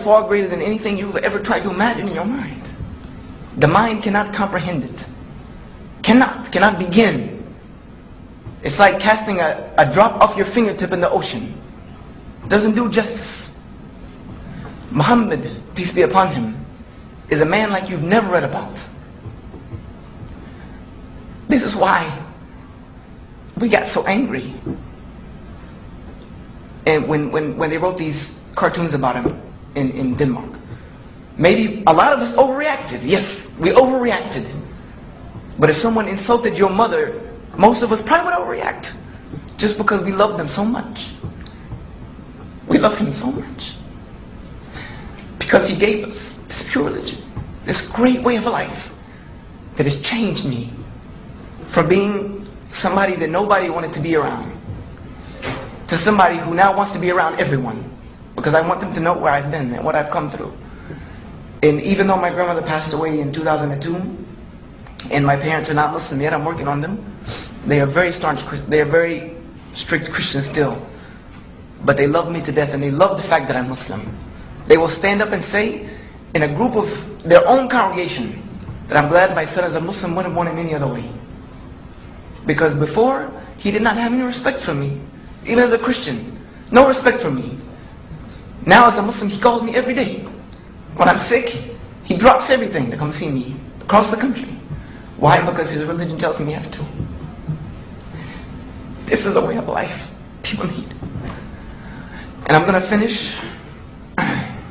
far greater than anything you've ever tried to imagine in your mind. The mind cannot comprehend it. Cannot begin. It's like casting a drop off your fingertip in the ocean. Doesn't do justice. Muhammad, peace be upon him, is a man like you've never read about. This is why we got so angry. And when they wrote these cartoons about him in Denmark, maybe a lot of us overreacted. Yes, we overreacted. But if someone insulted your mother, most of us probably would overreact, just because we love them so much. We love him so much because he gave us this pure religion, this great way of life that has changed me from being somebody that nobody wanted to be around to somebody who now wants to be around everyone, because I want them to know where I've been and what I've come through. And even though my grandmother passed away in 2002, and my parents are not Muslim yet, I'm working on them. They are very staunch, they are very strict Christians still. But they love me to death, and they love the fact that I'm Muslim. They will stand up and say, in a group of their own congregation, that I'm glad my son is a Muslim, wouldn't want him any other way. Because before, he did not have any respect for me. Even as a Christian, no respect for me. Now as a Muslim, he calls me every day. When I'm sick, he drops everything to come see me across the country. Why? Because his religion tells him he has to. This is a way of life people need. And I'm going to finish.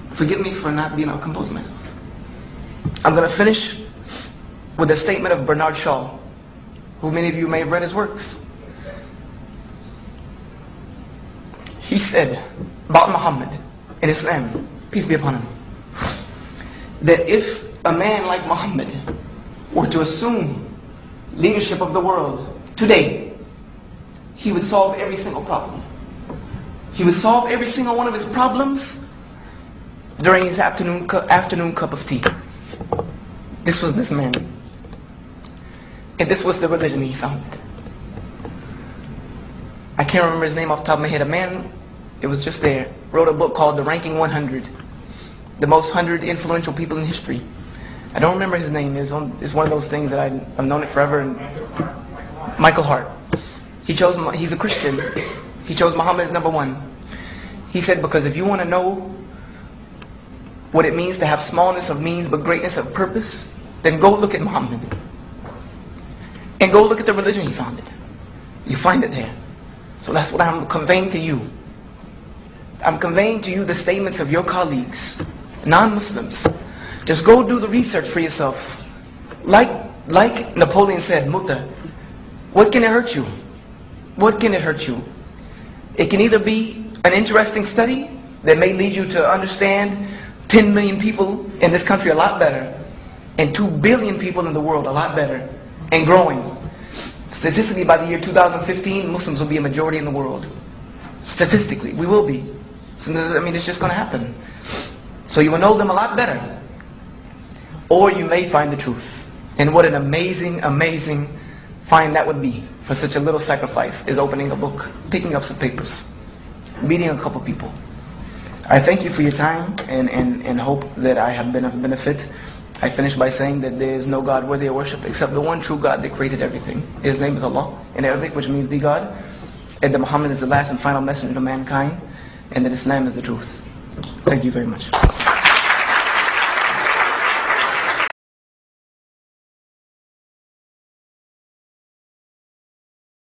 Forgive me for not being able to compose myself. I'm going to finish with a statement of Bernard Shaw, who many of you may have read his works. He said about Muhammad in Islam, peace be upon him, that if a man like Muhammad were to assume leadership of the world today, he would solve every single problem. He would solve every single one of his problems during his afternoon cup of tea. This was this man. And this was the religion he founded. I can't remember his name off the top of my head. A man, it was just there, wrote a book called The Ranking 100. The most 100 influential people in history. I don't remember his name. It's one of those things that I've known it forever. And Michael Hart. He's a Christian. He chose Muhammad as number one. He said, because if you want to know what it means to have smallness of means but greatness of purpose, then go look at Muhammad. And go look at the religion he founded. You find it there. So that's what I'm conveying to you. I'm conveying to you the statements of your colleagues, non-Muslims. Just go do the research for yourself. Like Napoleon said, Mutta, what can it hurt you? What can it hurt you? It can either be an interesting study that may lead you to understand 10 million people in this country a lot better, and 2 billion people in the world a lot better, and growing. Statistically, by the year 2015, Muslims will be a majority in the world. Statistically, we will be. So, I mean, it's just going to happen. So you will know them a lot better. Or you may find the truth. And what an amazing, amazing find that would be for such a little sacrifice, is opening a book, picking up some papers, meeting a couple people. I thank you for your time and hope that I have been of benefit. I finish by saying that there is no God worthy of worship except the one true God that created everything. His name is Allah in Arabic, which means the God. And that Muhammad is the last and final messenger to mankind. And that Islam is the truth. Thank you very much.